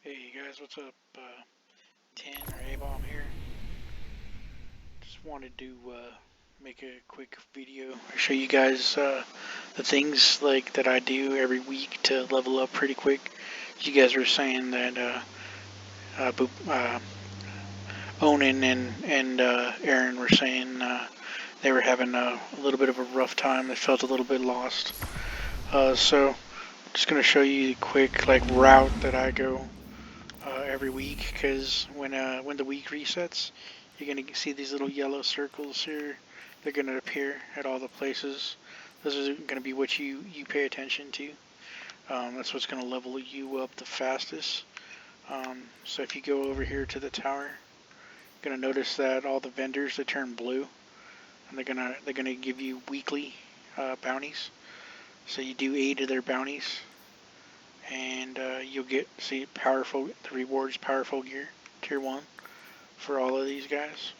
Hey guys, what's up? 10 or A-Bomb here. Just wanted to make a quick video. I show you guys the things like that I do every week to level up pretty quick. You guys were saying that Onan and Aaron were saying they were having a little bit of a rough time. They felt a little bit lost. So just gonna show you the quick route that I go every week, because when the week resets, you're gonna see these little yellow circles here. They're gonna appear at all the places. This is gonna be what you pay attention to. That's what's gonna level you up the fastest. So if you go over here to the tower, you're gonna notice that all the vendors, they turn blue, and they're gonna give you weekly bounties. So you do 8 of their bounties, and you'll get, see, the rewards powerful gear tier 1 for all of these guys.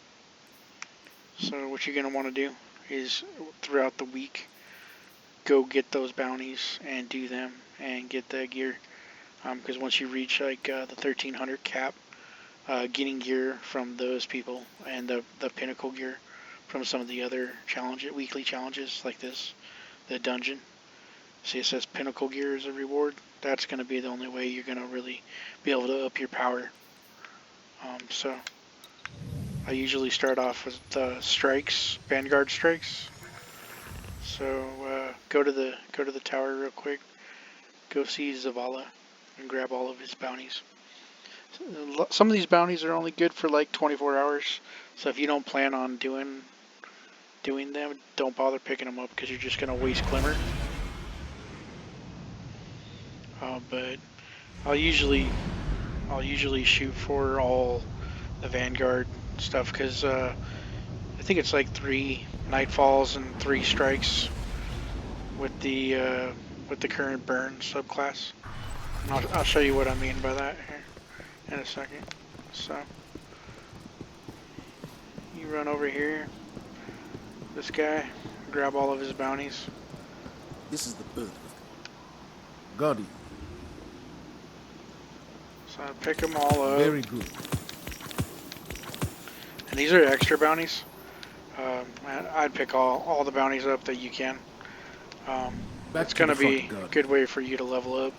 So what you're going to want to do is throughout the week go get those bounties and do them and get the gear, because once you reach the 1300 cap, getting gear from those people and the pinnacle gear from some of the other weekly challenges like this, the dungeon. See, it says pinnacle gear as a reward. That's going to be the only way you're going to really be able to up your power. So I usually start off with the strikes, Vanguard strikes. So go to the tower real quick. Go see Zavala and grab all of his bounties. Some of these bounties are only good for like 24 hours. So if you don't plan on doing them, don't bother picking them up, because you're just going to waste Glimmer. But I'll usually shoot for all the Vanguard stuff, because I think it's like 3 Nightfalls and 3 strikes with the current burn subclass. And I'll show you what I mean by that here in a second. So you run over here, this guy, grab all of his bounties. This is the bird. Got it. So I pick them all up. Very good. And these are extra bounties. I'd pick all the bounties up that you can. It's going to be a good way for you to level up.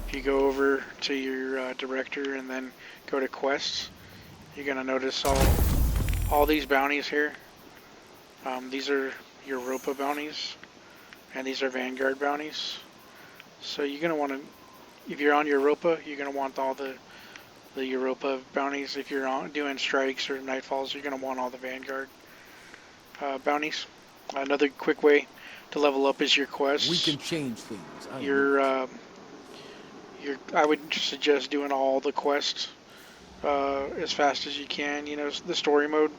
If you go over to your director and then go to quests, you're going to notice all these bounties here. These are Europa bounties, and these are Vanguard bounties. So you're going to want to, if you're on Europa, you're going to want all the Europa bounties. If you're doing strikes or nightfalls, you're going to want all the Vanguard bounties. Another quick way to level up is your quests. We can change things. I would suggest doing all the quests as fast as you can. You know, the story mode.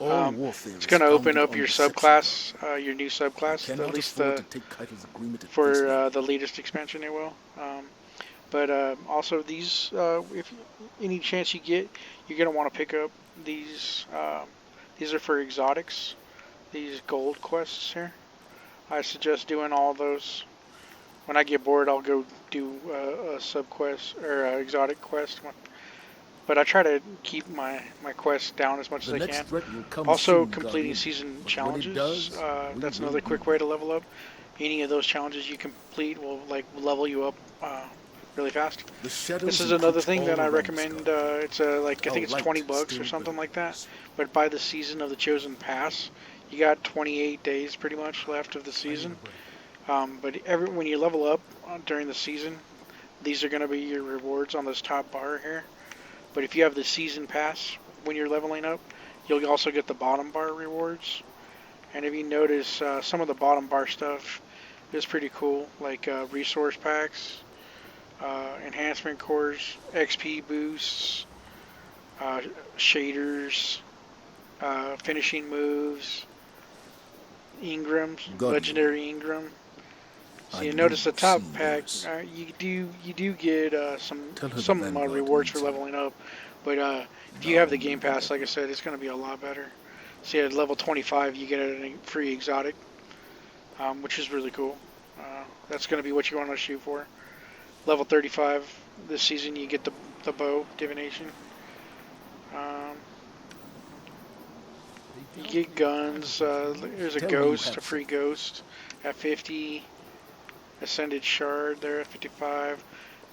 It's going to open up your subclass, your new subclass, at least for the latest expansion it will. But also these, if any chance you get, you're going to want to pick up these. These are for exotics, these gold quests here. I suggest doing all those. When I get bored, I'll go do a sub-quest or exotic quest. But I try to keep my quests down as much as I can. Also, completing season challenges. That's another quick way to level up. Any of those challenges you complete will level you up really fast. This is another thing that I recommend. It's I think it's $20 or something like that. But by the season of the Chosen Pass, you got 28 days pretty much left of the season. But when you level up during the season, these are going to be your rewards on this top bar here. But if you have the season pass when you're leveling up, you'll also get the bottom bar rewards. And if you notice, some of the bottom bar stuff is pretty cool, like resource packs, enhancement cores, XP boosts, shaders, finishing moves, Ingrams, legendary Ingram. So you notice the top pack, you do get some rewards for leveling up, but if you have the Game Pass, like I said, it's going to be a lot better. See, at level 25, you get a free exotic, which is really cool. That's going to be what you want to shoot for. Level 35, this season you get the bow divination. Um, you get guns. There's a Tell me you ghost, have a free faith. ghost at 50. Ascended shard there at 55.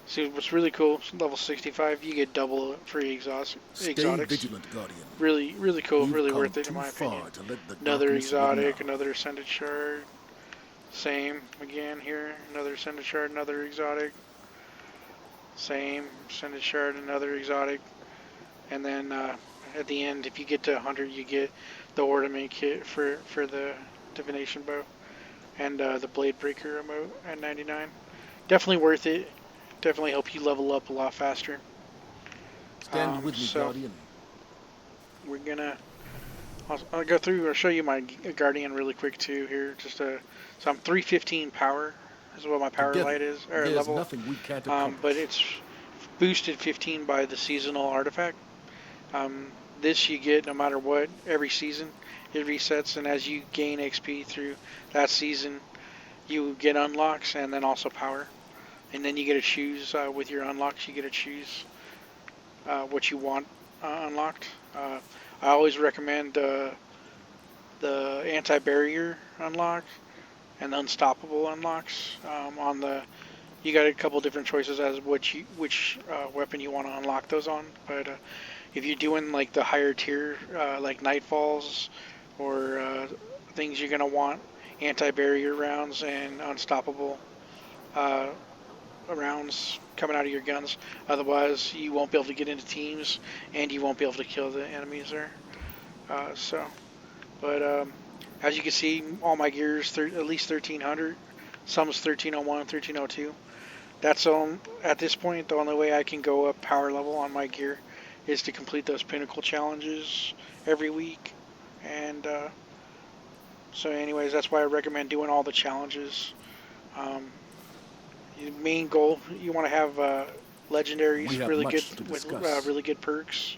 See what's really cool, level 65, you get double free Stay exotics. vigilant, Guardian. Really, really cool, You've really come worth it in too my opinion. far to let the Another darkness win exotic, now. another ascended shard. Same again here, another ascended shard, another exotic. Same ascended shard, another exotic. And then at the end, if you get to 100, you get the ornament kit for the divination bow and the blade breaker emote at 99. Definitely worth it. Definitely help you level up a lot faster. Stand with me, So Guardian. we're gonna. I'll go through. I'll show you my Guardian really quick too here. So I'm 315 power. Is what my power Together, light is, or there's level. nothing we can't But accomplish. it's boosted 15 by the seasonal artifact. This you get no matter what every season. It resets, and as you gain XP through that season, you get unlocks and then also power. And then you get to choose with your unlocks. You get to choose what you want unlocked. I always recommend the anti-barrier unlock and the unstoppable unlocks. On the you got a couple different choices as which weapon you want to unlock those on. But if you're doing like the higher tier, like Nightfalls or things, you're gonna want anti-barrier rounds and unstoppable uh, rounds coming out of your guns. Otherwise, you won't be able to get into teams, and you won't be able to kill the enemies there. But as you can see, all my gears at least 1300. Some's 1301, 1302. That's at this point the only way I can go up power level on my gear is to complete those pinnacle challenges every week. And so, anyways, that's why I recommend doing all the challenges. Um, the main goal you want to have We legendaries, have really good much to with discuss. really good perks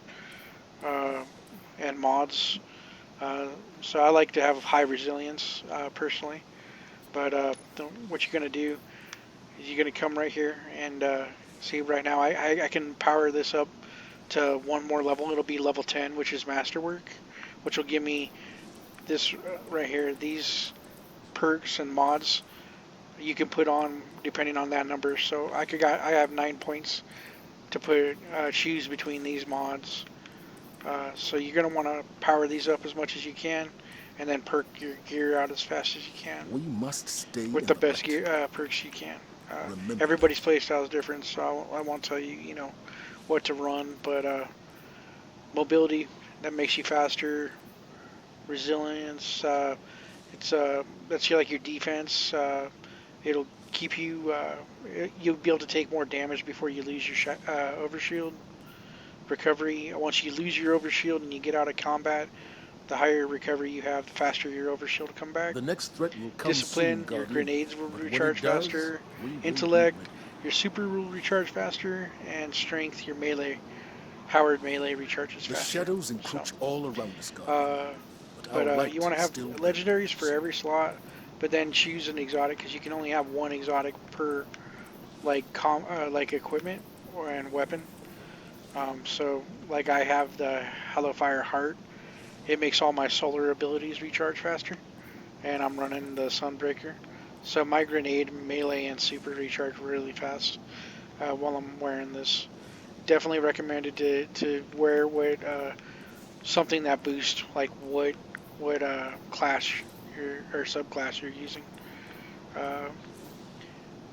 uh, and mods. Uh, so I like to have high resilience personally. But what you're gonna do is you're gonna come right here and see right now I can power this up to one more level. It'll be level 10, which is Masterwork, which will give me this right here. These perks and mods you can put on depending on that number. So I have 9 points to put choose between these mods. So you're gonna want to power these up as much as you can, and then perk your gear out as fast as you can We must stay with in the the best light. gear perks you can. Remember Everybody's that. playstyle is different, so I won't tell you what to run. But mobility that makes you faster, resilience. It's that's like your defense. It'll keep you. You'll be able to take more damage before you lose your overshield. Recovery. Once you lose your overshield and you get out of combat, the higher recovery you have, the faster your overshield will come back. The next threat will come soon, Discipline, your Guardian. grenades will But when it recharge does, faster. we will be Intellect, ready. your super will recharge faster. And strength, your melee, powered melee recharges The faster. shadows So, encroach all around us, Guardian. uh, But our but you light want to have still legendaries for burns. every slot, but then choose an exotic because you can only have one exotic per like equipment or and weapon. So like I have the Hellfire Heart. It makes all my solar abilities recharge faster, and I'm running the Sunbreaker. So my grenade, melee, and super recharge really fast while I'm wearing this. Definitely recommended to wear what something that boosts like what class or subclass you're using. Uh,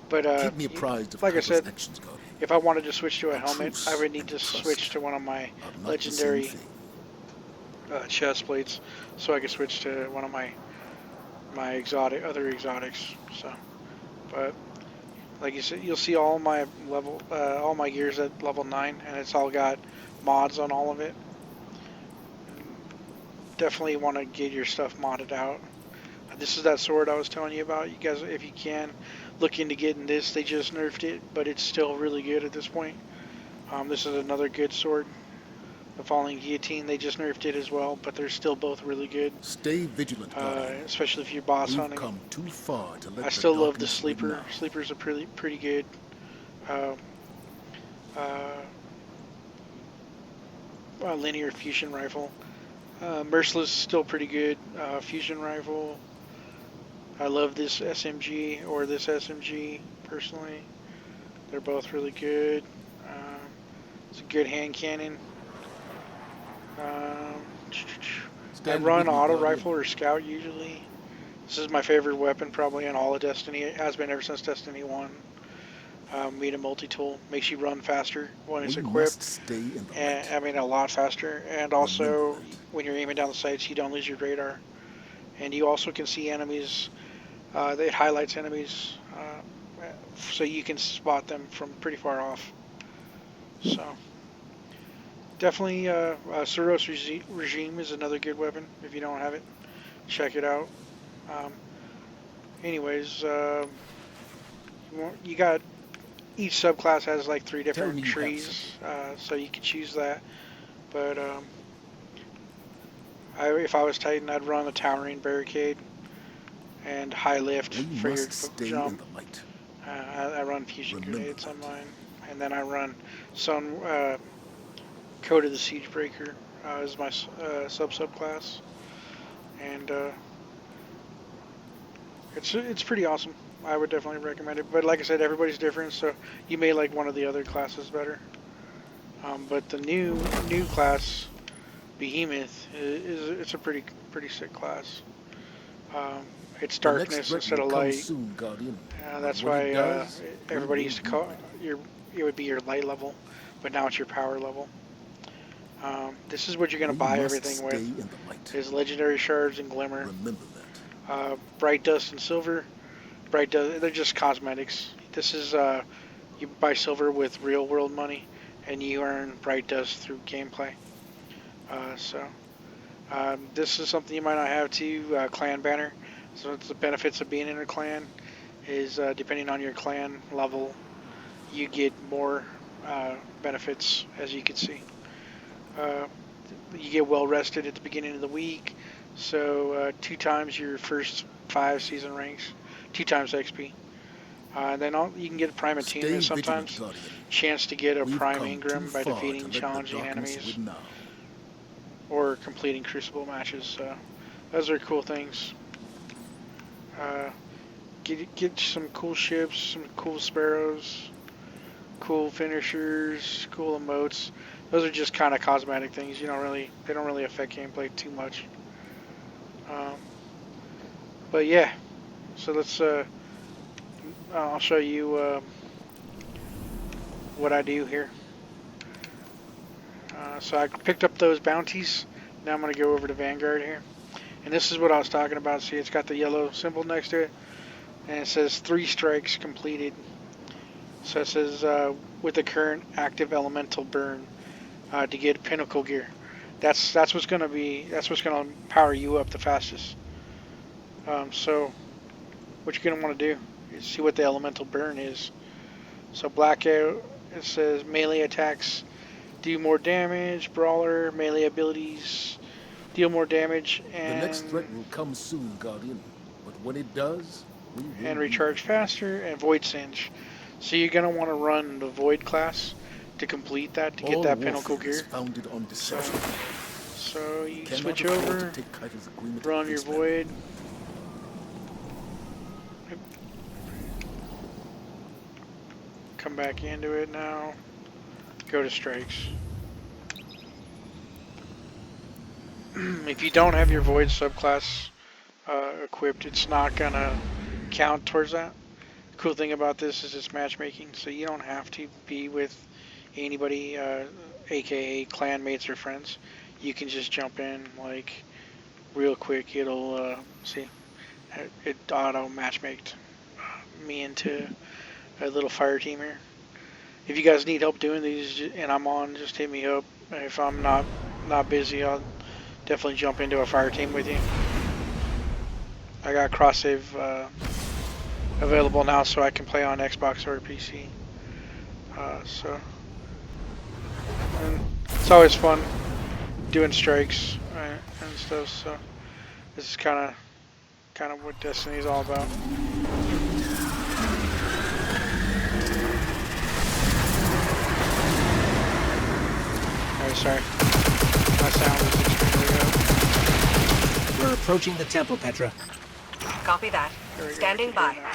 but Keep me apprised of like I Kyber's said, actions, Guardian. if I wanted to switch to a A helmet, I truce would need and to switch trust to one of my are not the same legendary thing. chest plates, so I could switch to one of my other exotics. So, but like you said, you'll see all my gears at level 9, and it's all got mods on all of it. Definitely want to get your stuff modded out. This is that sword I was telling you about. You guys, if you can, look into getting this. They just nerfed it, but it's still really good at this point. This is another good sword. The Falling Guillotine, they just nerfed it as well, but they're still both really good, Stay vigilant, Guardian. especially if you're boss We've hunting. come too far to I let the still love the darkness win Sleeper. now. Sleepers are pretty good. Uh, linear fusion rifle. Merciless still pretty good. Fusion rifle. I love this SMG or this SMG personally. They're both really good. It's a good hand cannon. I Stand run with me, auto Guardian. rifle or scout usually. This is my favorite weapon probably in all of Destiny. It has been ever since Destiny 1. Made a multi-tool. Makes you run faster when it's We equipped. must stay in the And, light. I mean, a lot faster. And Remember also, that. when you're aiming down the sights, you don't lose your radar. And you also can see enemies. It highlights enemies, so you can spot them from pretty far off. So, definitely, Suros Regime is another good weapon. If you don't have it, check it out. Um, anyways, you got each subclass has like 3 Tell different me you have trees, so you can choose that. But if I was Titan, I'd run a Towering Barricade and High Lift We for your must stay jump. in the light. I run Fusion Remember Grenades on that. mine, and then I run Code of the Siegebreaker as my subclass, and it's pretty awesome. I would definitely recommend it. But like I said, everybody's different, so you may like one of the other classes better. But the new class, Behemoth, it's a pretty sick class. It's The next darkness threat instead will of come light. soon, Guardian. That's When it why does, we everybody will used to be call ready. it would be your light level, but now it's your power level. This is what you're gonna We buy must everything stay with: in the light. is legendary shards and glimmer, Remember that. bright dust and silver. Bright dust, they're just cosmetics. This is you buy silver with real world money, and you earn bright dust through gameplay. This is something you might not have too. Clan banner. So it's the benefits of being in a clan is depending on your clan level, you get more benefits, as you can see. Uh, you get well rested at the beginning of the week, so 2 times your first 5 season ranks, 2 times XP. And then you can get Prime Stay Attunement vigilant, sometimes. Guardian. Chance to get a We've Prime come too Ingram by far to defeating let the challenging darkness enemies win now. or completing Crucible matches. So those are cool things. Uh, get some cool ships, some cool sparrows, cool finishers, cool emotes. Those are just kind of cosmetic things. They don't really affect gameplay too much. Um, but yeah, so let's. I'll show you what I do here. So I picked up those bounties. Now I'm gonna go over to Vanguard here, and this is what I was talking about. See, it's got the yellow symbol next to it, and it says 3 strikes completed. So it says with the current active elemental burn to get pinnacle gear. That's what's gonna power you up the fastest. So what you're gonna want to do is see what the elemental burn is. So blackout, it says melee attacks do more damage, brawler melee abilities deal more damage, The next threat will come soon, Guardian. But when it does, we will be recharge ready. faster, and void singe. So you're gonna want to run the void class to complete that, to get All that pinnacle warfare is gear. founded on So, deception. so We you cannot switch afford to over, take Kyber's agreement run at your face value. void. Come back into it now. Go to strikes. If you don't have your void subclass equipped, it's not gonna count towards that. Cool thing about this is it's matchmaking, so you don't have to be with anybody, aka clanmates or friends. You can just jump in like real quick. It'll see it auto matchmaked me into a little fire team here. If you guys need help doing these and I'm on, just hit me up. If I'm not busy, I'll definitely jump into a fire team with you. I got cross save available now, so I can play on Xbox or PC. And it's always fun doing strikes and stuff. So this is kind of what Destiny's all about. Alright, sorry. My sound is extremely low. We're approaching the temple, Petra. Copy that. There we go, Standing I can by. hear now.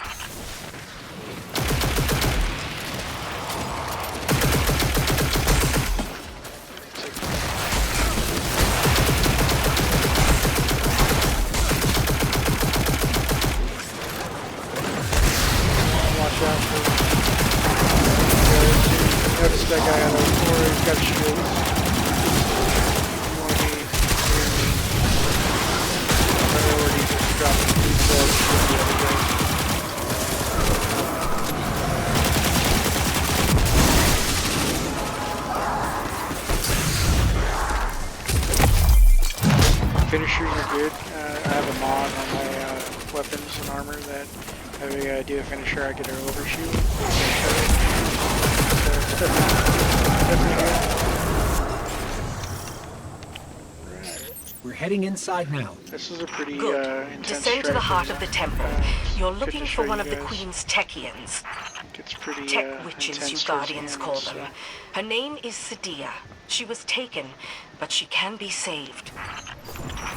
Watch out for notice that guy on the floor, he's got shields. You want to be near me. Priority just dropping food bugs from the other guy. Finishers are good. I have a mod on my weapons and armor that every I do a finisher I get an overshoot. So it's definitely good. Right. We're heading inside now. This is a pretty Good. intense Descend to the heart of the strategy. temple. You're Good looking to for show one you of the guys. Queen's Techians. It's pretty Tech witches, intense you towards the Guardians end, call so- them. Her name is Sadia. She was taken, but she can be saved.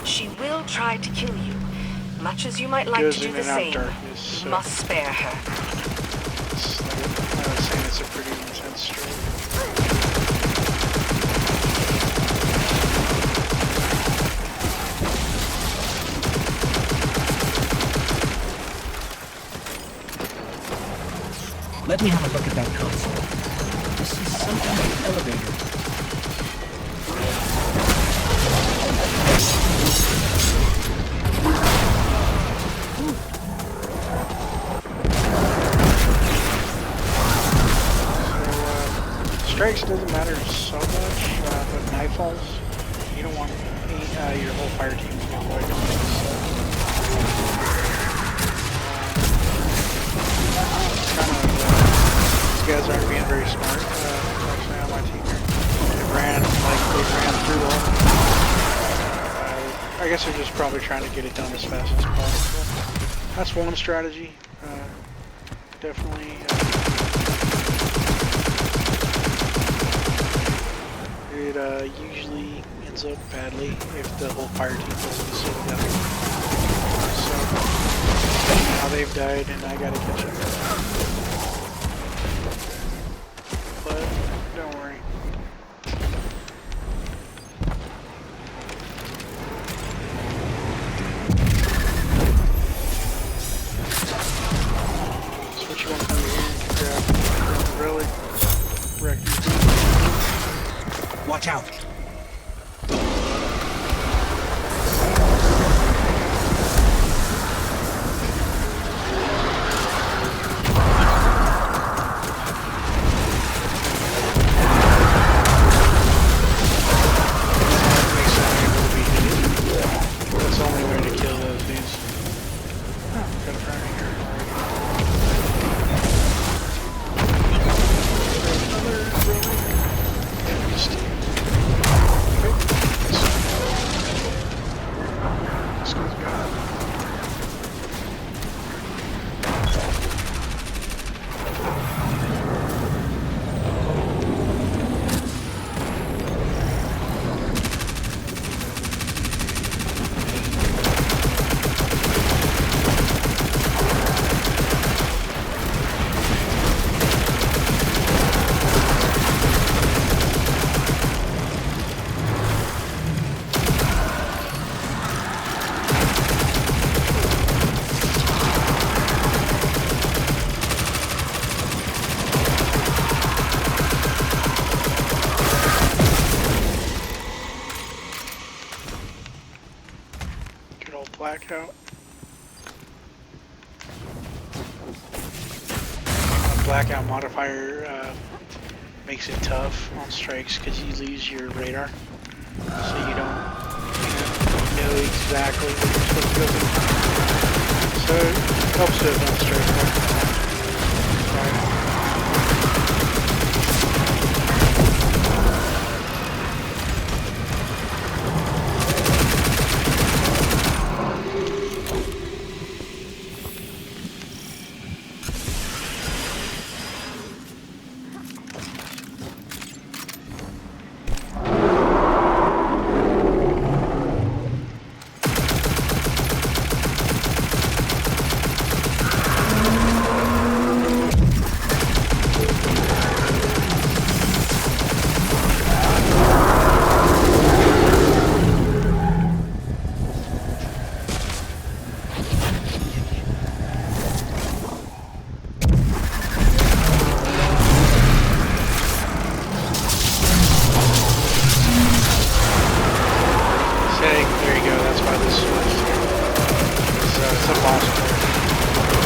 She will try to kill you. Much as you might like Goes to do in the and out same, darkness, you so- must spare her. It's like I was saying, it's a pretty intense strategy. Let me have a look at that console. This is something like an elevator. Strikes doesn't matter so much, but nightfalls, you don't want your whole fire team to get wiped. So, these guys aren't being very smart. Actually, on my team here, they ran through all. I guess they're just probably trying to get it done as fast as possible. That's one strategy. Definitely. It usually ends up badly if the whole fire team doesn't sit together. So now they've died and I gotta catch up. But don't worry. Switch you want to do here and grab relic, wreck you. Watch out! That's the only way to kill those dudes. Oh, got a friend here. Another relic. Just this goes bad. Good old blackout. Blackout modifier makes it tough on strikes because you lose your radar, so you don't know exactly what you're supposed to go through. So it helps it on strikes.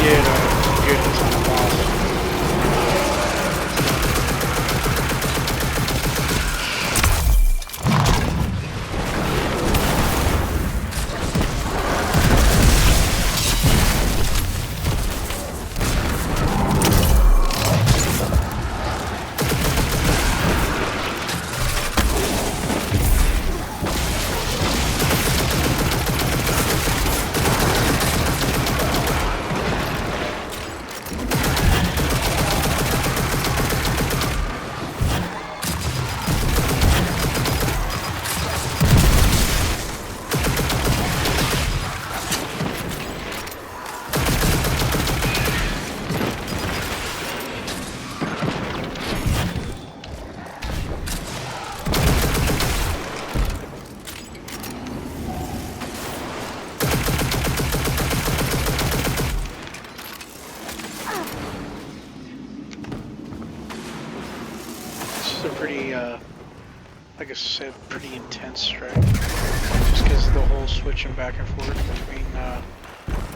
get good hits on the boss. This is a pretty, like I said, pretty intense strike. Just because of the whole switching back and forth between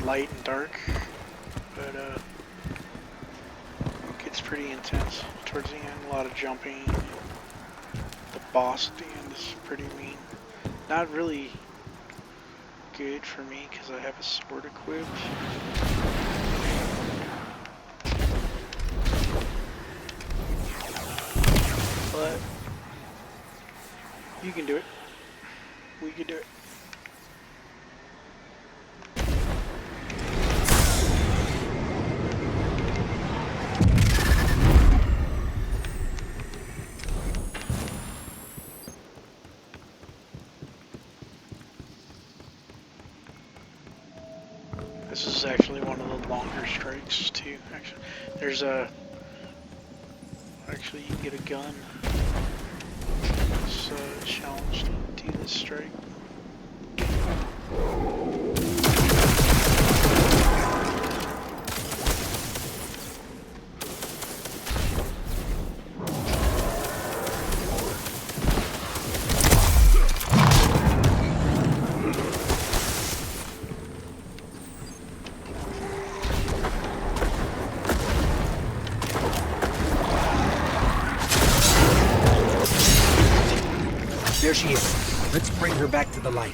light and dark. But it gets pretty intense towards the end. A lot of jumping. The boss at the end is pretty mean. Not really good for me because I have a sword equipped. But you can do it. We can do it. This is actually one of the longer strikes too. Actually, there's a. Actually, you can get a gun. It's a challenge to do this strike. There she is. Let's bring her back to the light.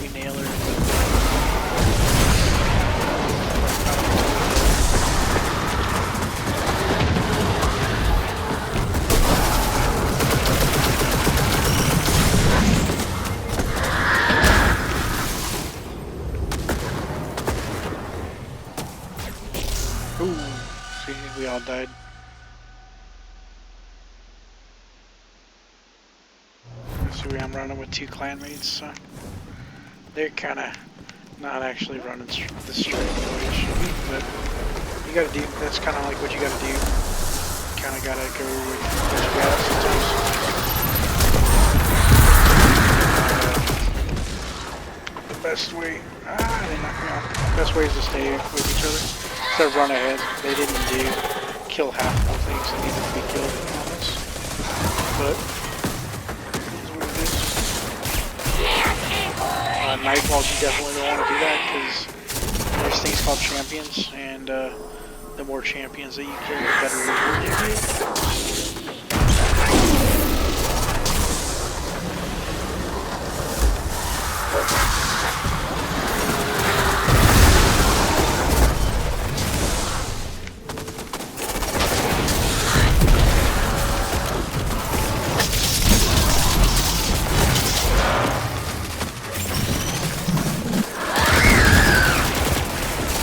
We nail her. Ooh, see, we all died. So I'm running with two clanmates, so they're kind of not actually running the straight way it should be, but you gotta do, that's kind of like what you gotta do. Kind of gotta go with what you got sometimes. The best way, they knocked me off. Best way is to stay with each other. Instead of run ahead, they didn't kill half of the things that needed to be killed on this. But Nightfall, you definitely don't want to do that because there's things called champions, and the more champions that you kill, the better reward you get.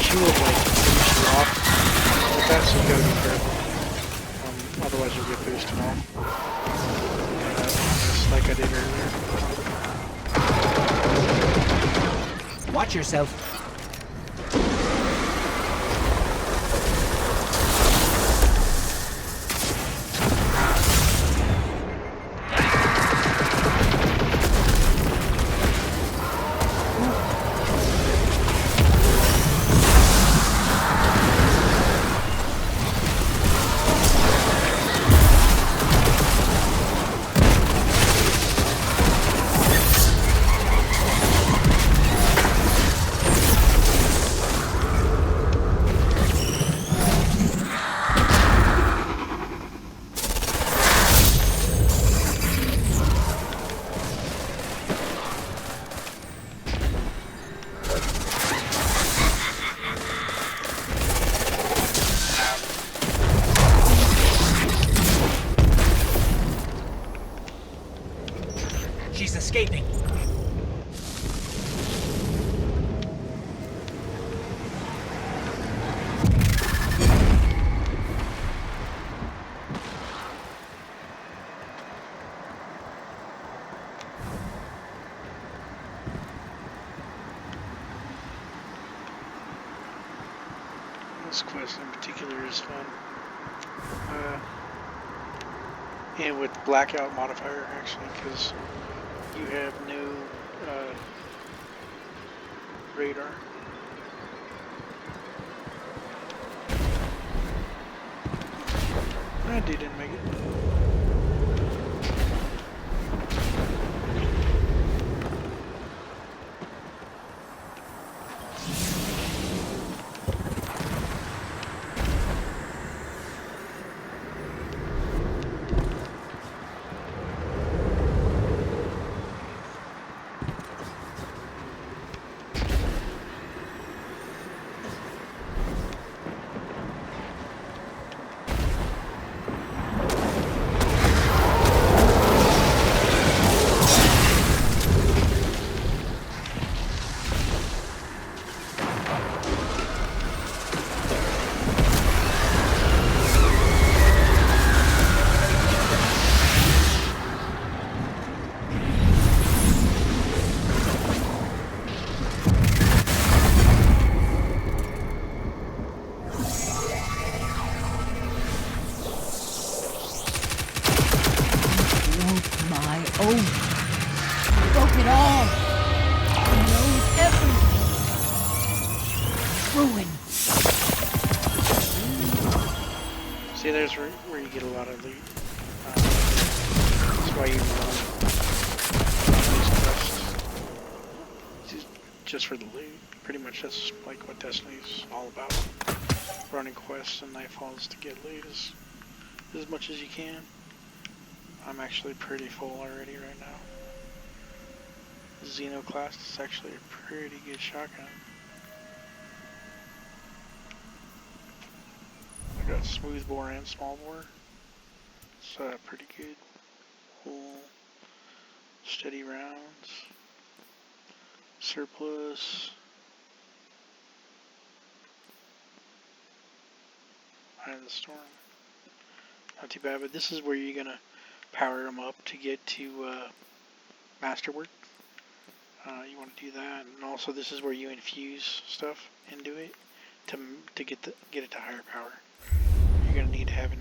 She will like finish you off, but that's a go-to for damage will get boosted on. Just like I did earlier. Watch yourself. She's escaping. This quest in particular is fun. And with blackout modifier actually, because you have no radar. That dude didn't make it. Broke it all. He knows everything. Ruin. See, there's where you get a lot of loot. That's why you run these quests. Just for the loot. Pretty much that's like what Destiny's all about. Running quests and Nightfalls to get loot as much as you can. I'm actually pretty full already right now. Xenoclast is actually a pretty good shotgun. I got smooth bore and small bore. It's pretty good. Full steady rounds. Surplus. Eye of the Storm. Not too bad, but this is where you're gonna power them up to get to Masterwork. You want to do that, and also this is where you infuse stuff into it to get it to higher power. You're gonna need to have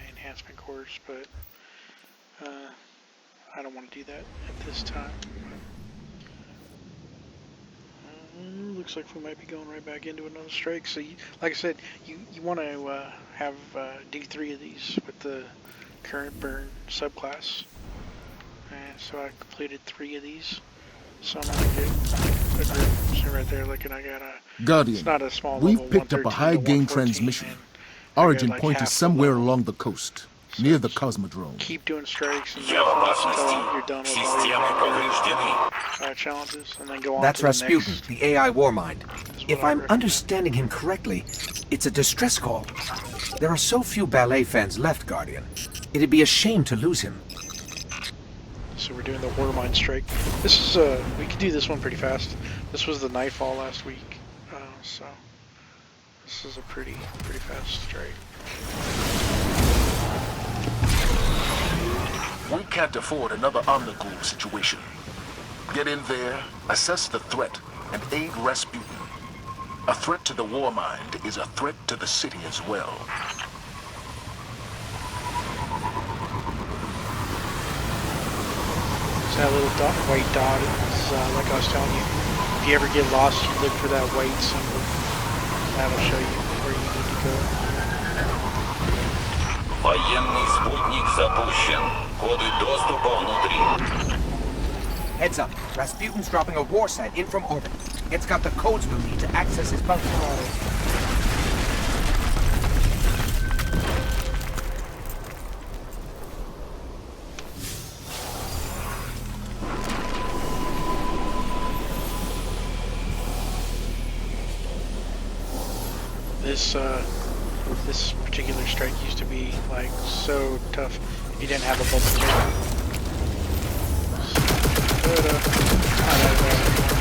enhancement cores, but I don't want to do that at this time. Looks like we might be going right back into another strike. So, like I said, you want to do 3 of these with the current burn subclass, and so I completed 3 of these. So I'm gonna get a grip. So right there, looking, I got a Guardian, it's not a small we've level, picked up a 113 to high-gain 114, transmission. and Origin like point half is the somewhere level. along the coast, So near the just Cosmodrome. keep doing strikes and until you're done with all your challenges, and then go on That's to the Rasputin, next. the AI Warmind. Is If what I I'm recommend. understanding him correctly, it's a distress call. There are so few ballet fans left, Guardian. It'd be a shame to lose him. So we're doing the Warmind strike. This is we could do this one pretty fast. This was the Nightfall last week, so this is a pretty fast strike. We can't afford another Omnigul situation. Get in there, assess the threat, and aid Rasputin. A threat to the Warmind is a threat to the city as well. So that little white dot is, like I was telling you, if you ever get lost, you look for that white symbol. That'll show you where you need to go. Военный спутник запущен. Коды доступа внутри. Heads up. Rasputin's dropping a war set in from orbit. It's got the codes we'll need to access his bunker. This particular strike used to be like so tough if you didn't have a bubble barrel. But not as bad anymore.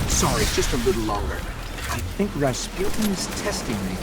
Sorry, just a little longer. I think Rasputin's testing me.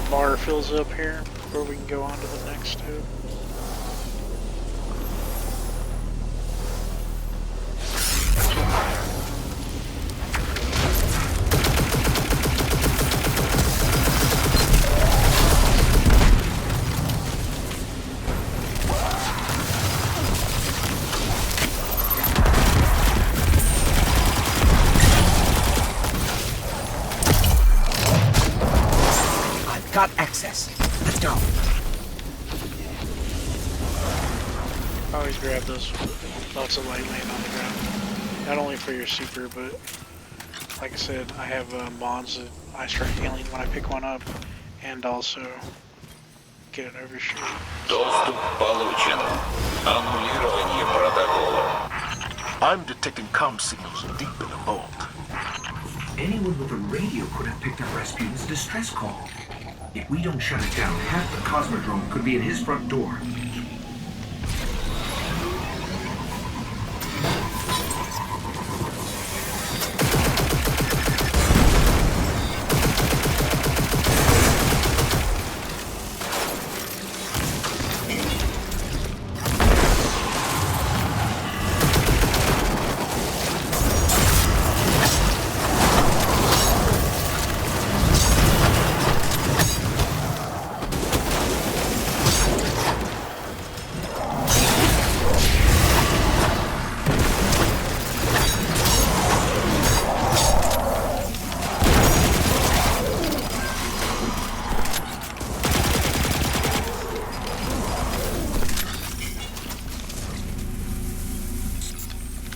Bar fills up here before we can go on to the next step. Got access. Let's go. Always grab those lots of light laying on the ground. Not only for your super, but like I said, I have mods that I start healing when I pick one up, and also get an overshoot. Доступ получен. Аннулирование протокола. I'm detecting comm signals deep in the vault. Anyone with a radio could have picked up Rasputin's distress call. If we don't shut it down, half the Cosmodrome could be at his front door.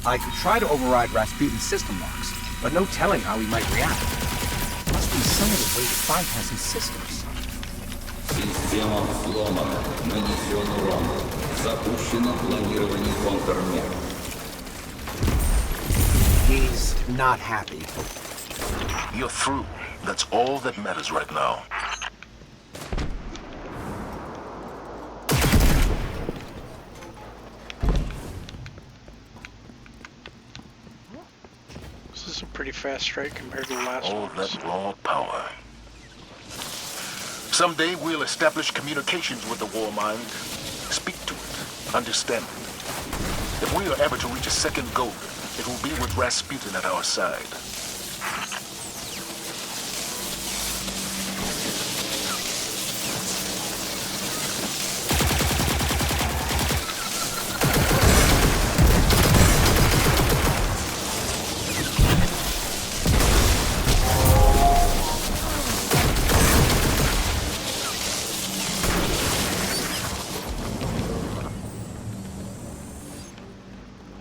I could try to override Rasputin's system locks, but no telling how he might react. Must be some other way to bypass his systems. Система взломана. Нанесен урон. Запущено планирование контрмер. He's not happy. You're through. That's all that matters right now. pretty fast strike compared to the last All one. that raw power. Someday we'll establish communications with the Warmind. Speak to it. Understand it. If we are ever to reach a second goal, it will be with Rasputin at our side.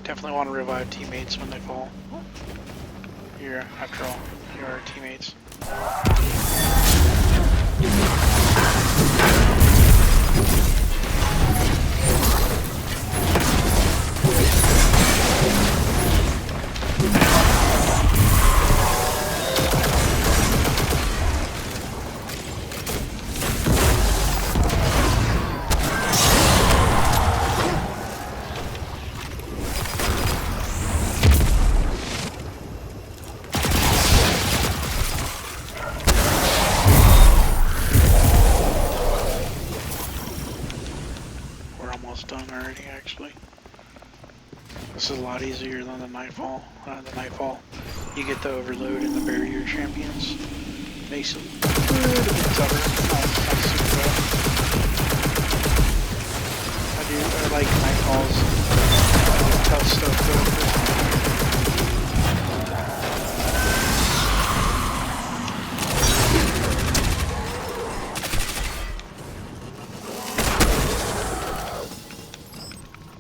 Definitely want to revive teammates when they fall. You're, after all, you're our teammates. Done already, actually. This is a lot easier than the Nightfall. You get the overload and the barrier champions. Makes it a little bit tougher. Not super bad. I like Nightfall's tough stuff though.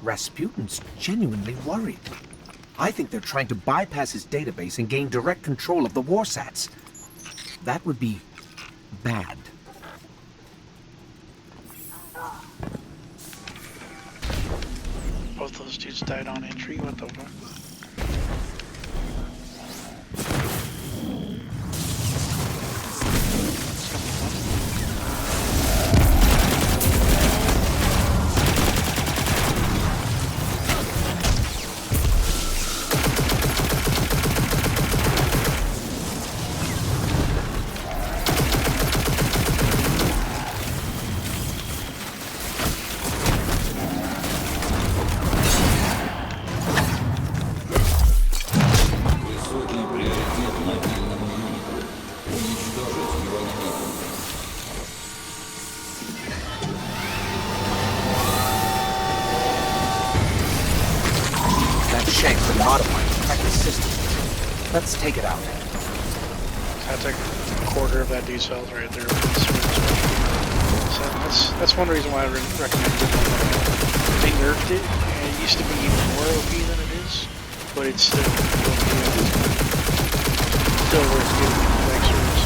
Rasputin's genuinely worried. I think they're trying to bypass his database and gain direct control of the Warsats. That would be bad. Both those dudes died on entry. What the fuck? Shank's been modified to crack the system. Let's take it out. That's like a quarter of that dude's health right there. So that's one reason why I recommend it. They nerfed it, and it used to be even more OP than it is, but it's still worth getting the extras.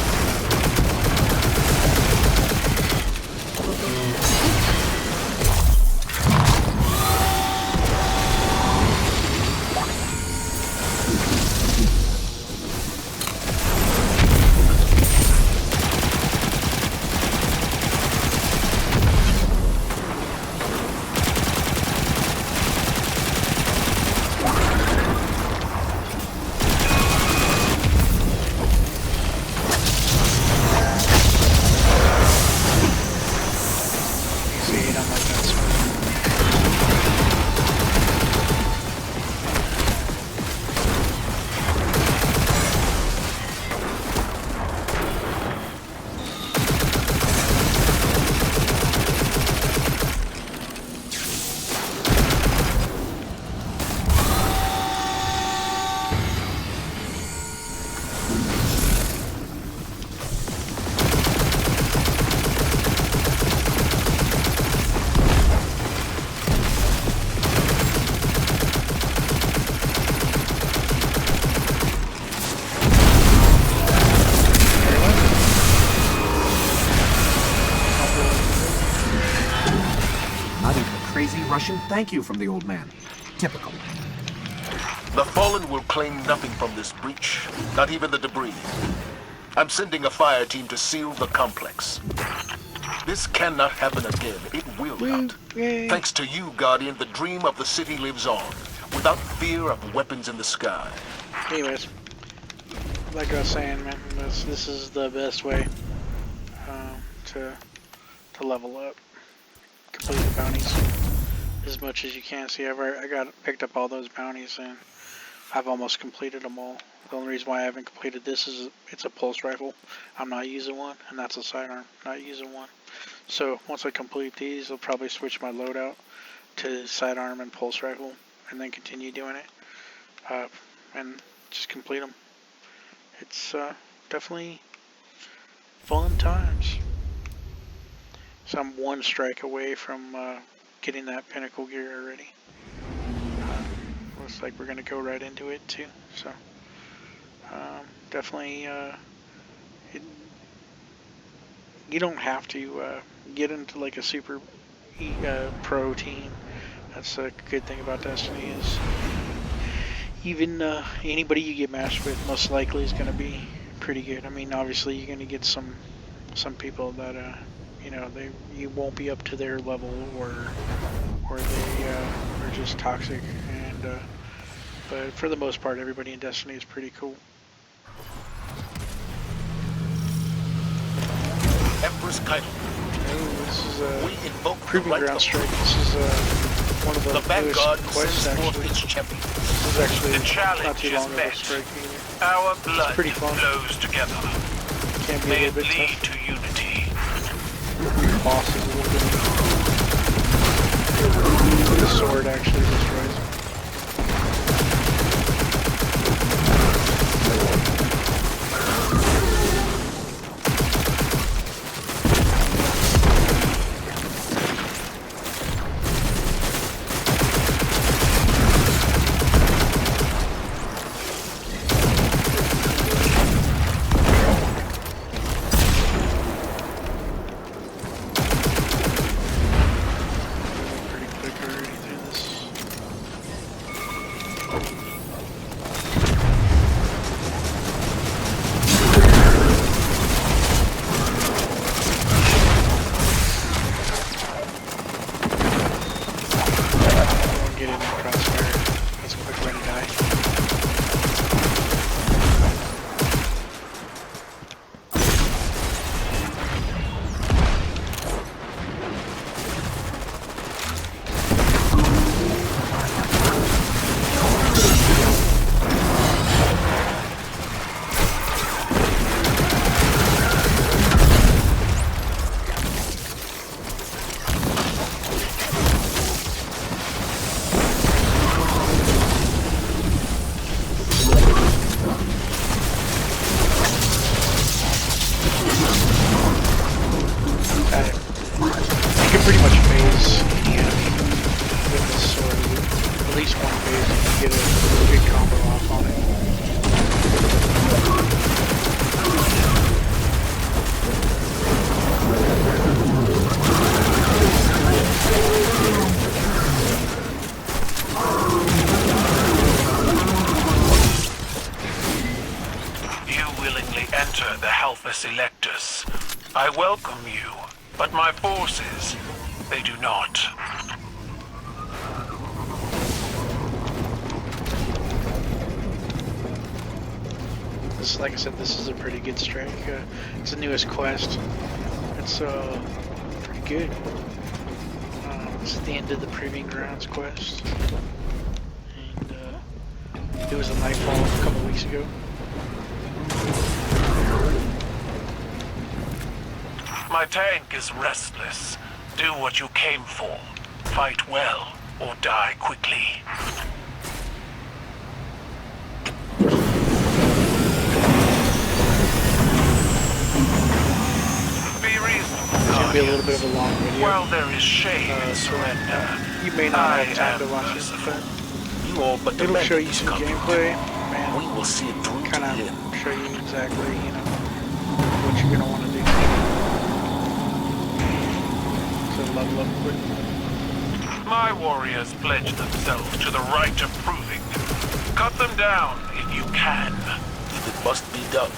Crazy Russian thank you from the old man. Typical. The Fallen will claim nothing from this breach, not even the debris. I'm sending a fire team to seal the complex. This cannot happen again. It will not. Yay. Thanks to you, Guardian, the dream of the city lives on, without fear of weapons in the sky. Anyways, like I was saying, man, this is the best way to level up. Complete the bounties as much as you can. See, I picked up all those bounties and I've almost completed them all. The only reason why I haven't completed this is it's a pulse rifle. I'm not using one, and that's a sidearm. Not using one. So once I complete these, I'll probably switch my loadout to sidearm and pulse rifle, and then continue doing it, and just complete them. It's definitely fun times. So I'm one strike away from getting that pinnacle gear already. Looks like we're gonna go right into it too. So definitely, you don't have to get into like a super pro team. That's a good thing about Destiny is even anybody you get matched with most likely is going to be pretty good. I mean, obviously you're going to get some people that you know, you won't be up to their level, or they are just toxic, and but for the most part everybody in Destiny is pretty cool. Empress Keitel. Oh, this is We invoke Proving the right Ground of Strike. This is one of the Vanguard newest quests, sends forth actually. its champion. This is actually The not challenge too is long of a met. strike either. Our blood pretty fun. flows together. Can be May a it little bit lead tough. to unity. Boss is a little bit. The sword actually destroys him. Pretty quick already through this. Don't get in the crossfire. That's a quick way to die. You can pretty much phase any enemy with this sword. At least one phase, you can get a good combo off on it. You willingly enter the Halpha Selectus. I welcome you, but my forces, they do not. This, like I said, this is a pretty good strike. It's the newest quest. It's pretty good. It's at the end of the Proving Grounds quest, and it was a Nightfall a couple weeks ago. My tank is restless. Do what you came for. Fight well, or die quickly. Be reasonable, It's gonna be a little bit Guardians. of a long video. While there is shame in So surrender, you may not I have time to am watch it, merciful. but You all but it'll demanded show you this some conflict. gameplay. Man, We will see it through to kind the end. of show you exactly, you know, what you're gonna want to do. So level up quick. My warriors pledge themselves to the right of proving. Cut them down if you can. If it must be done.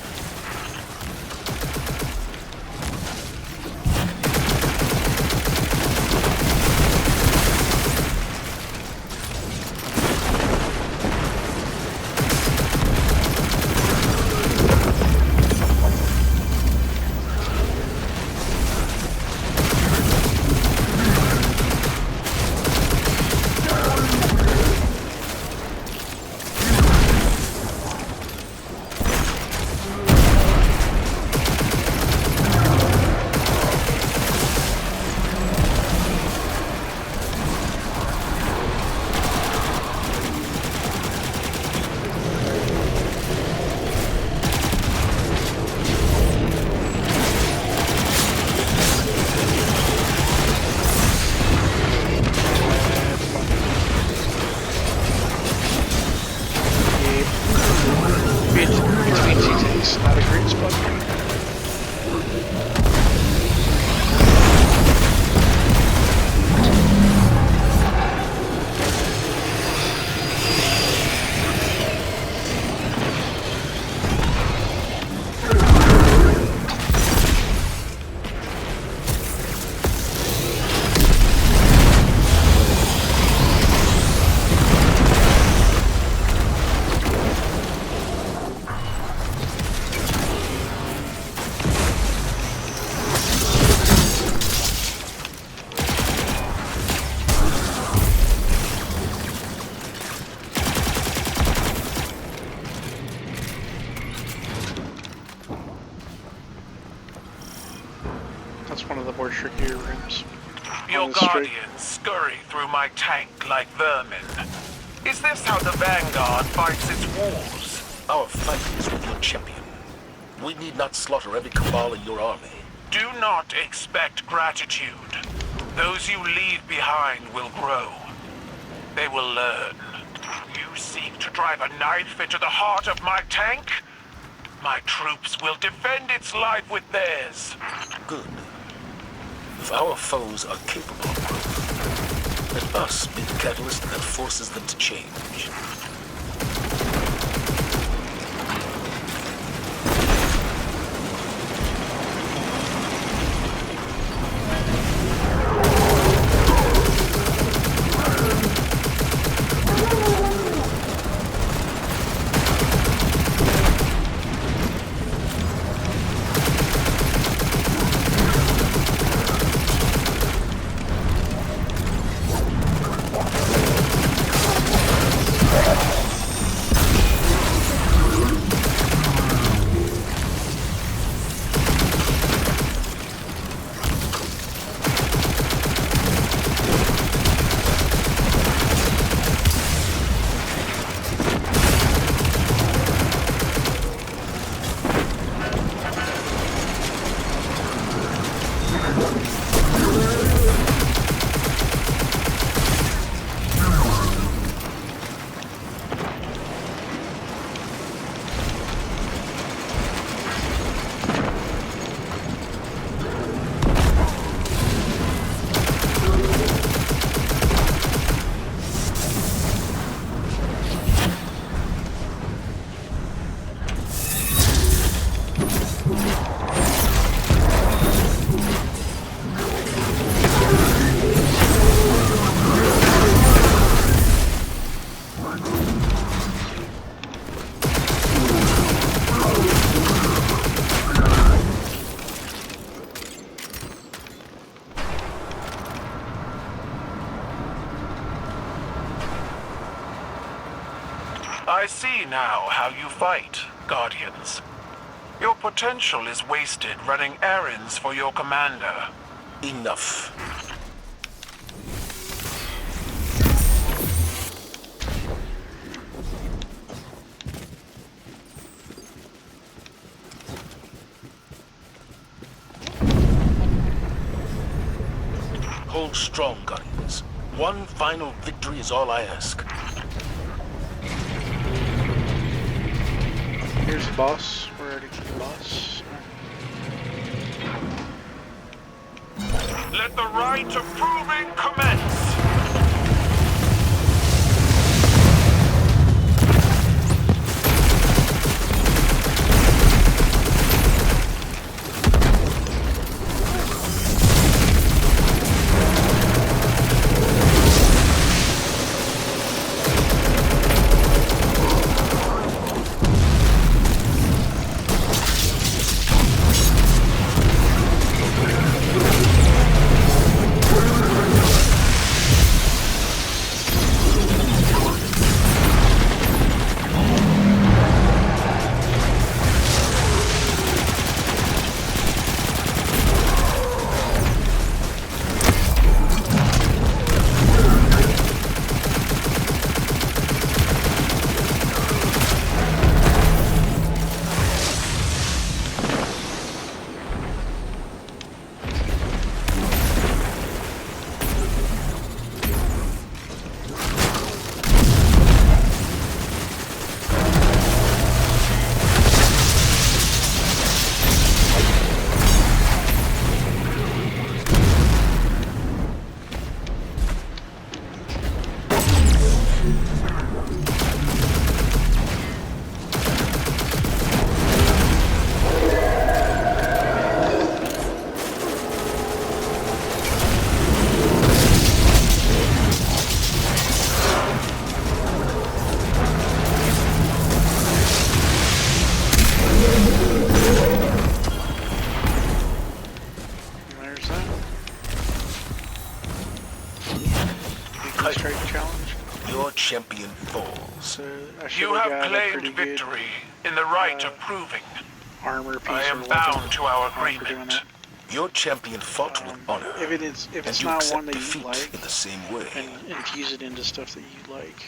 this button. That's one of the more trickier rooms. Your On the straight. guardians scurry through my tank like vermin. Is this how the Vanguard fights its wars? Our fight is with your champion. We need not slaughter every cabal in your army. Do not expect gratitude. Those you leave behind will grow. They will learn. You seek to drive a knife into the heart of my tank? My troops will defend its life with theirs. Good. If our foes are capable of growth, let us be the catalyst that forces them to change. I see now how you fight, Guardians. Your potential is wasted running errands for your commander. Enough. Hold strong, Guardians. One final victory is all I ask. Here's the boss. We're already to the boss. Let the rite of proving commence! Your champion falls. So I You should have got a claimed pretty good victory in the right of proving. armor piece I or am weapon bound to our for doing agreement. that. Your champion fought with honor. If and it's you not accept one that you defeat like, in the same way. and infuse it into stuff that you like.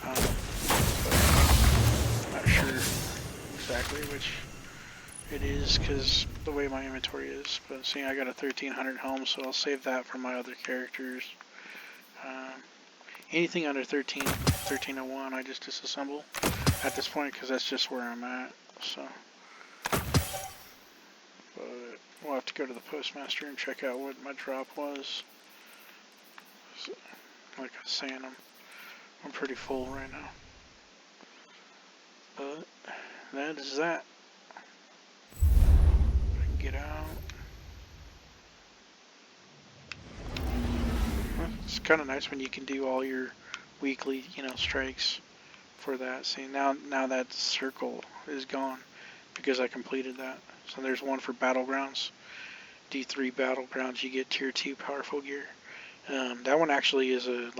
But not sure exactly which it is because the way my inventory is. But seeing I got a 1300 helm, so I'll save that for my other characters. Anything under 1301, I just disassemble at this point because that's just where I'm at. So, but we'll have to go to the postmaster and check out what my drop was. So, like I was saying, I'm pretty full right now. But that is that. I can get out. Well, it's kind of nice when you can do all your weekly, strikes for that. See, now that circle is gone because I completed that. So there's one for Battlegrounds. D3 Battlegrounds, you get tier 2 powerful gear. That one actually is a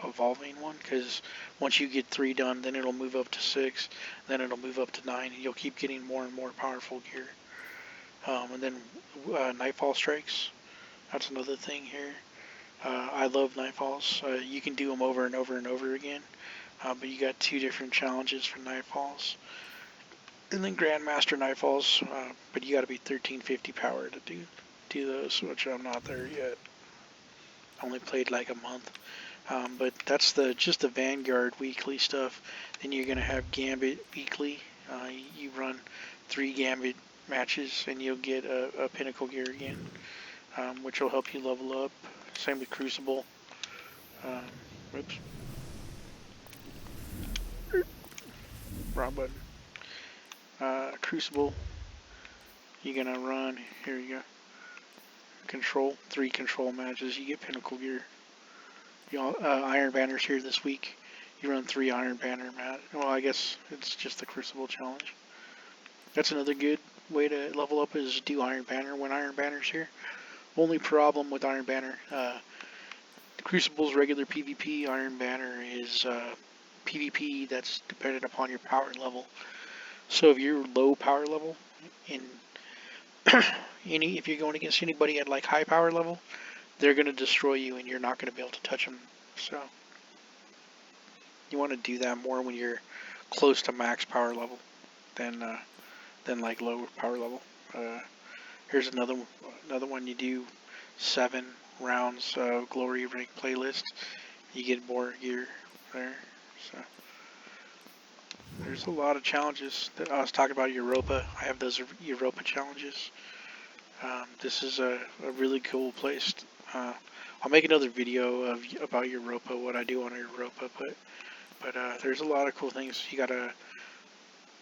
evolving one because once you get 3 done, then it'll move up to 6, then it'll move up to 9, and you'll keep getting more and more powerful gear. And then Nightfall Strikes, that's another thing here. I love Nightfalls. You can do them over and over and over again, but you got 2 different challenges for Nightfalls. And then Grandmaster Nightfalls, but you got to be 1350 power to do those, which I'm not there yet. I only played like a month. But that's just the Vanguard weekly stuff. Then you're gonna have Gambit weekly. You run 3 Gambit matches, and you'll get a Pinnacle gear again, which will help you level up. Same with Crucible. Oops. Wrong button. Crucible. You're gonna run. Here you go. Control 3 control matches. You get Pinnacle gear. Iron Banner's here this week. You run 3 Iron Banner match. Well, I guess it's just the Crucible challenge. That's another good way to level up is do Iron Banner when Iron Banner's here. Only problem with Iron Banner, Crucible's regular PvP. Iron Banner is PvP that's dependent upon your power level. So if you're low power level, if you're going against anybody at like high power level, they're going to destroy you and you're not going to be able to touch them. So you want to do that more when you're close to max power level than like low power level. Here's another one. You do 7 rounds of Glory Rank playlist. You get more gear there. So there's a lot of challenges. I was talking about Europa. I have those Europa challenges. This is a really cool place. I'll make another video about Europa, what I do on Europa, but there's a lot of cool things. You got a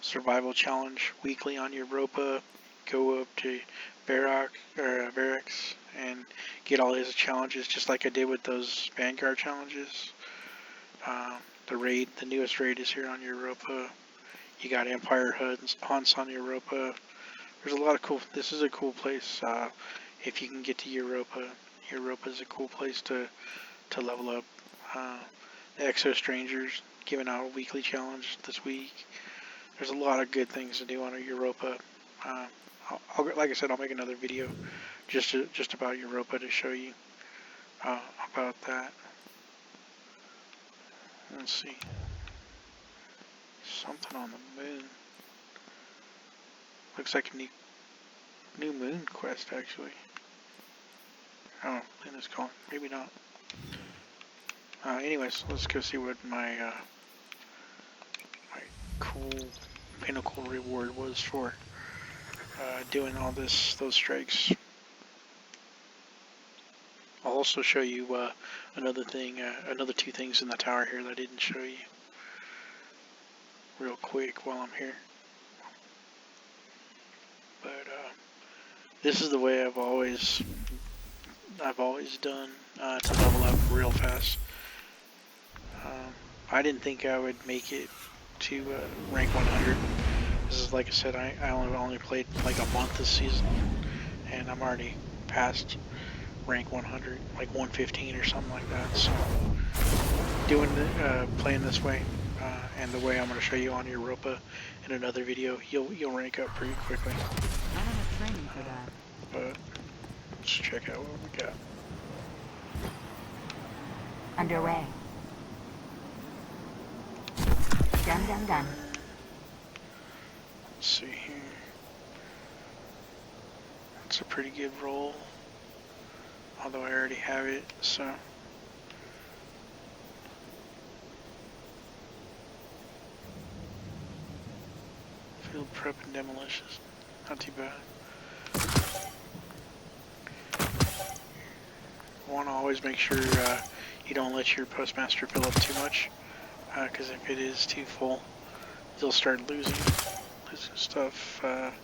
survival challenge weekly on Europa. Go up to Barracks and get all his challenges, just like I did with those Vanguard challenges. The newest raid is here on Europa. You got Empire hunts on Europa. There's a lot of cool. This is a cool place. If you can get to Europa, Europa is a cool place to level up. The Exo Strangers giving out a weekly challenge this week. There's a lot of good things to do on Europa. Like I said, I'll make another video just about Europa to show you about that. Let's see. Something on the moon. Looks like a new moon quest, actually. Oh, Luna's calling. Maybe not. Anyways, let's go see what my cool Pinnacle reward was for doing all those strikes. I'll also show you another 2 things in the tower here that I didn't show you real quick while I'm here. But this is the way I've always done to level up real fast. I didn't think I would make it to rank 100. This is, like I said, I only played like a month this season, and I'm already past rank 100, like 115 or something like that. So playing this way, and the way I'm going to show you on Europa in another video, you'll rank up pretty quickly. I don't have training for that. But let's check out what we got. Underway. Done. Let's see here. It's a pretty good roll, although I already have it, so. Field prep and demolitions, not too bad. Want to always make sure you don't let your postmaster fill up too much, because if it is too full, you'll start losing stuff. Let's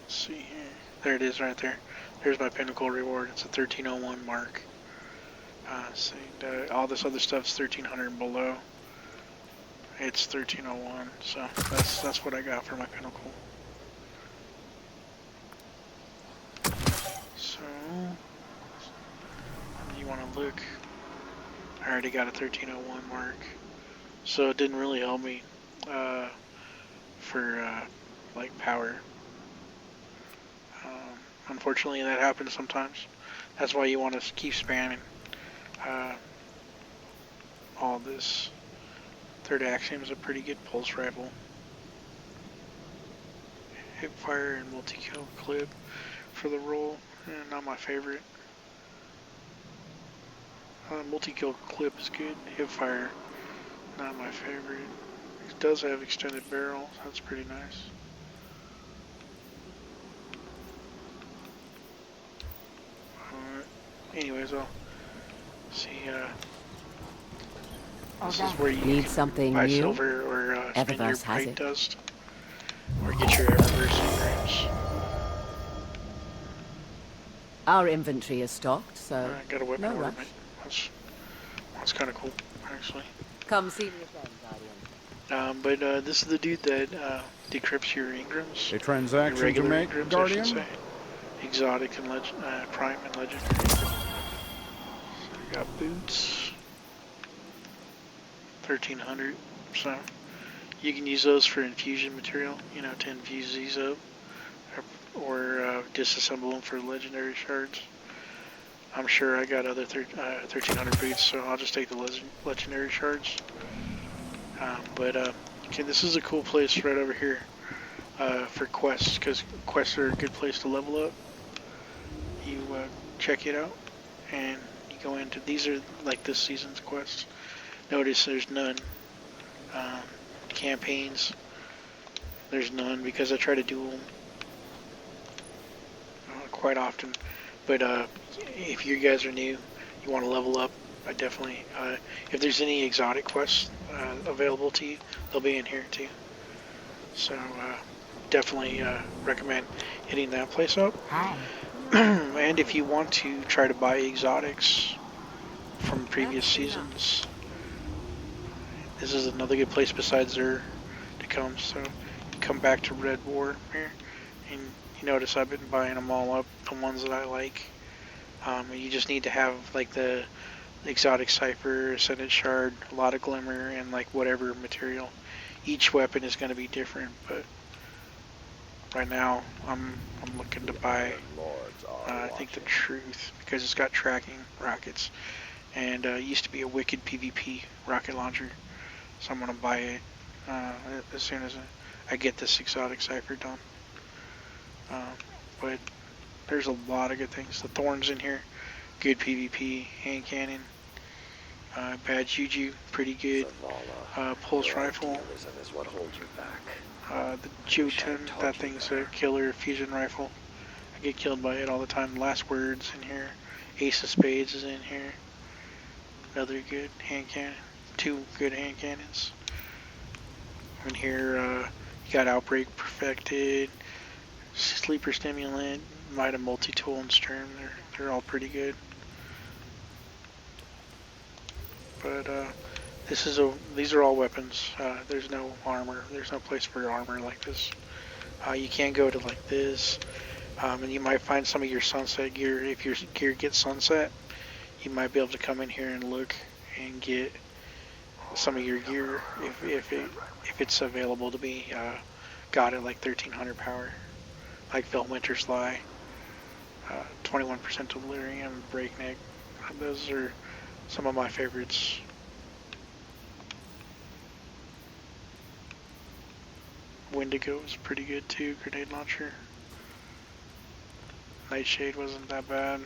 see here. There it is right there. There's my pinnacle reward. It's a 1301 mark. See, all this other stuff's 1300 and below. It's 1301, so that's what I got for my pinnacle. So you want to look. I already got a 1301 mark, so it didn't really help me for like power. Unfortunately, that happens sometimes. That's why you want to keep spamming all this. Third Axiom is a pretty good pulse rifle. Hipfire and multi-kill clip for the roll, not my favorite. Multi-kill clip is good. Hipfire, not my favorite. It does have extended barrel, so that's pretty nice. Anyways, I'll see. This is where you Need can something buy new? silver or spend your Eververse has bright it. dust, or get your Eververse engrams. Our inventory is stocked, so I got a weapon no rush. ornament. That's kind of cool, actually. Come see me again, Guardian. But this is the dude that decrypts your engrams. A Your transaction to regular make, engrams, I Guardian? should say. Exotic and prime and legendary. So I got boots. 1300. So you can use those for infusion material, you know, to infuse these up, or disassemble them for legendary shards. I'm sure I got other 1300 boots, so I'll just take the legendary shards. Okay, this is a cool place right over here for quests, because quests are a good place to level up. You check it out, and you go into, these are like this season's quests. Notice there's none. Campaigns, there's none, because I try to do them quite often. But if you guys are new, you want to level up, I definitely, if there's any exotic quests available to you, they'll be in here too. So definitely recommend hitting that place up. Hi. And if you want to try to buy exotics from previous seasons, this is another good place besides Xur to come. So you come back to Red War here, and you notice I've been buying them all up, the ones that I like. You just need to have like the exotic cipher, ascendant shard, a lot of glimmer, and like whatever material. Each weapon is going to be different, but right now I'm looking to buy I think the Truth, because it's got tracking rockets, and it used to be a wicked PvP rocket launcher, so I'm going to buy it as soon as I get this exotic cipher done. But there's a lot of good things. The Thorns in here, good PvP, hand cannon, bad juju, pretty good, pulse rifle, the Jotun, that thing's a killer fusion rifle. I get killed by it all the time. Last Words in here, Ace of Spades is in here, another good hand cannon, 2 good hand cannons. In here, you got Outbreak Perfected, Sleeper Stimulant, Might of Multi-Tool and Sturm. They're all pretty good. But these are all weapons. There's no armor. There's no place for armor like this. You can go to like this, and you might find some of your sunset gear. If your gear gets sunset, you might be able to come in here and look and get some of your gear if it's available to be got at like 1300 power, like Veltwinter's Lie, 21% Delirium, Breakneck. Those are some of my favorites. Wendigo was pretty good too, grenade launcher. Nightshade wasn't that bad.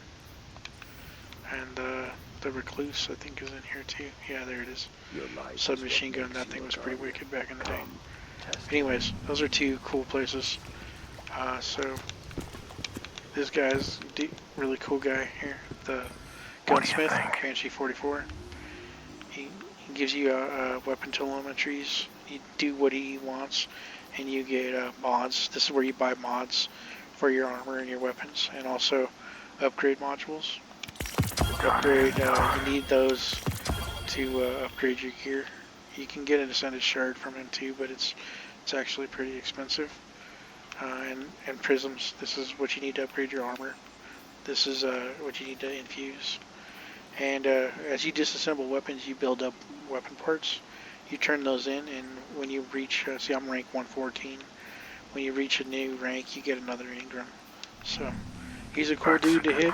And the Recluse I think is in here too. Yeah, there it is. Submachine gun, that thing was pretty wicked back in the day. Anyways, those are two cool places. So this guy's really cool guy here, the Gunsmith, Banshee 44. He gives you weapon telemetries. You do what he wants, and you get mods. This is where you buy mods for your armor and your weapons, and also upgrade modules. You need those to upgrade your gear. You can get an Ascended Shard from him too, but it's actually pretty expensive. And prisms. This is what you need to upgrade your armor. This is what you need to infuse. And as you disassemble weapons, you build up weapon parts. You turn those in, and when you reach, see, I'm rank 114. When you reach a new rank, you get another Ingram. So he's a cool dude to hit.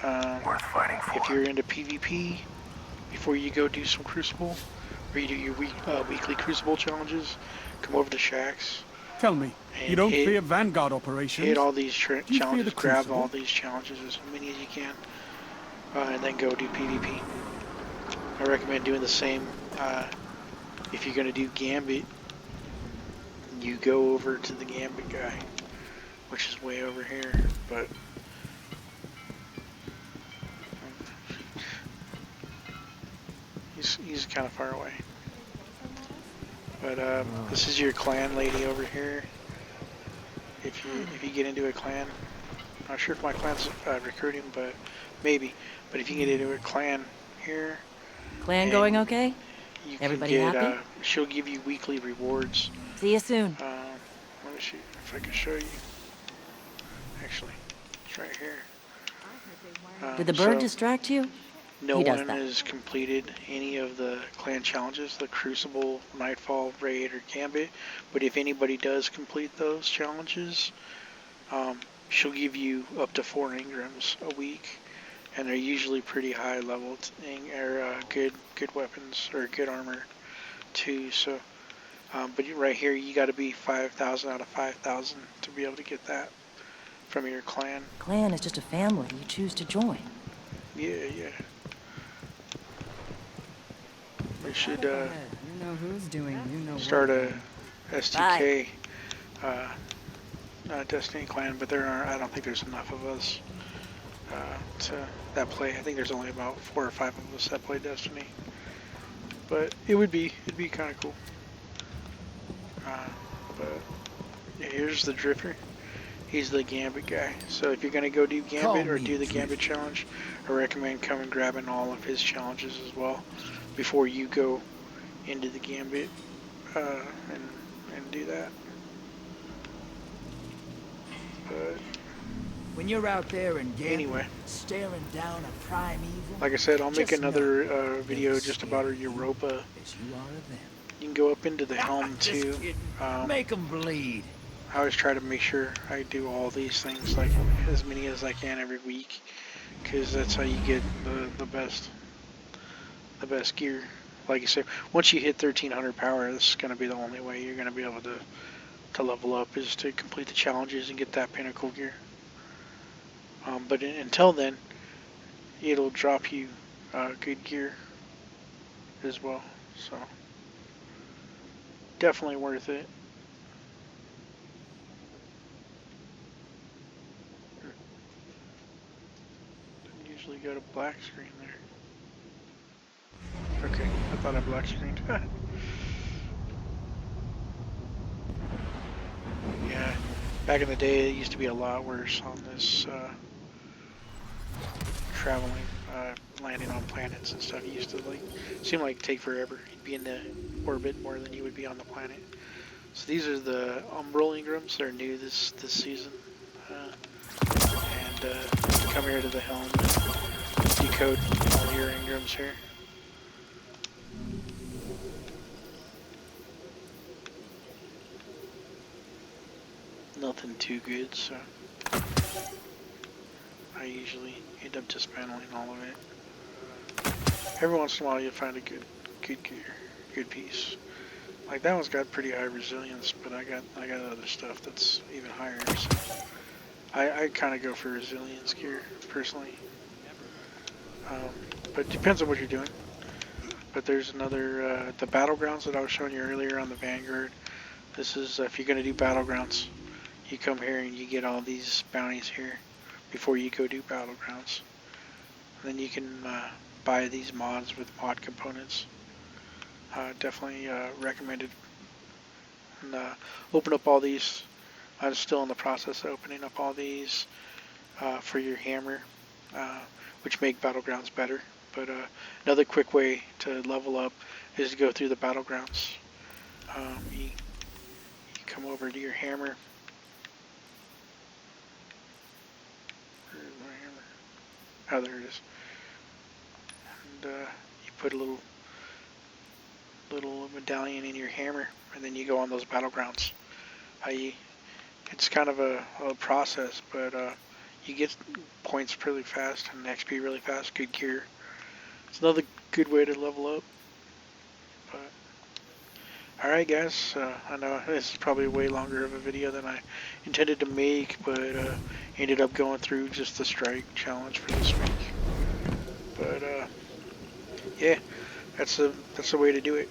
If you're into PvP, before you go do some Crucible, or you do your weekly Crucible challenges, come over to Shaxx. Tell me, you don't fear Vanguard operations? Hit all these challenges, grab all these challenges, as many as you can, and then go do PvP. I recommend doing the same. If you're going to do Gambit, you go over to the Gambit guy, which is way over here, but he's kind of far away. But this is your clan lady over here. If you get into a clan, I'm not sure if my clan's recruiting, but maybe. But if you get into a clan here, Clan going okay? you Everybody can get, happy? she'll give you weekly rewards. See you soon. Let me see if I can show you. Actually, it's right here. Did the bird so distract you? No He does one that. has completed any of the clan challenges, the Crucible, Nightfall, Raid, or Gambit. But if anybody does complete those challenges, she'll give you up to 4 Ingrams a week, and they're usually pretty high level or good weapons or good armor too. So, but right here you got to be 5,000 out of 5,000 to be able to get that from your clan. Clan is just a family you choose to join. Yeah. We should You know who's doing, you know start what. a STK Destiny clan, but I don't think there's enough of us that play. I think there's only about 4 or 5 of us that play Destiny, but it'd be kind of cool. But yeah, here's the Drifter. He's the Gambit guy. So if you're gonna go do Gambit or do the Gambit challenge, I recommend coming grabbing all of his challenges as well before you go into the Gambit and do that. But when you're out there in Gambit, anyway, staring down a primeval, like I said, I'll make just another know video they're just about our scared Europa. as you are of them. You can go up into the helm Just too. kidding. Make them bleed. I always try to make sure I do all these things, like as many as I can every week, because that's how you get the best gear. Like you said, once you hit 1300 power, this is going to be the only way you're going to be able to level up, is to complete the challenges and get that pinnacle gear. But until then, it'll drop you good gear as well. So definitely worth it. Usually go to black screen there. Okay, I thought I black screened. Yeah, back in the day it used to be a lot worse on this traveling, landing on planets and stuff. It used to seem like take forever. You'd be in the orbit more than you would be on the planet. So these are the Umbral Ingrams. They're new this season. Come here to the helm and decode all your Ingrams here. nothing too good, so I usually end up dismantling all of it. Every once in a while you find a good gear, good piece. Like that one's got pretty high resilience, but I got other stuff that's even higher. So I kind of go for resilience gear personally, but it depends on what you're doing. But there's another the battlegrounds that I was showing you earlier on the Vanguard. This is if you're gonna do battlegrounds, you come here and you get all these bounties here before you go do battlegrounds. And then you can buy these mods with mod components. Definitely recommended. And open up all these. I'm still in the process of opening up all these for your hammer, which make battlegrounds better. But another quick way to level up is to go through the battlegrounds. You come over to your hammer. Where's my hammer? Oh, there it is. And you put a little medallion in your hammer, and then you go on those battlegrounds. It's kind of a process, but you get points really fast and XP really fast. Good gear. It's another good way to level up. But alright guys, I know this is probably way longer of a video than I intended to make, but ended up going through just the strike challenge for this week. But yeah, that's the way to do it.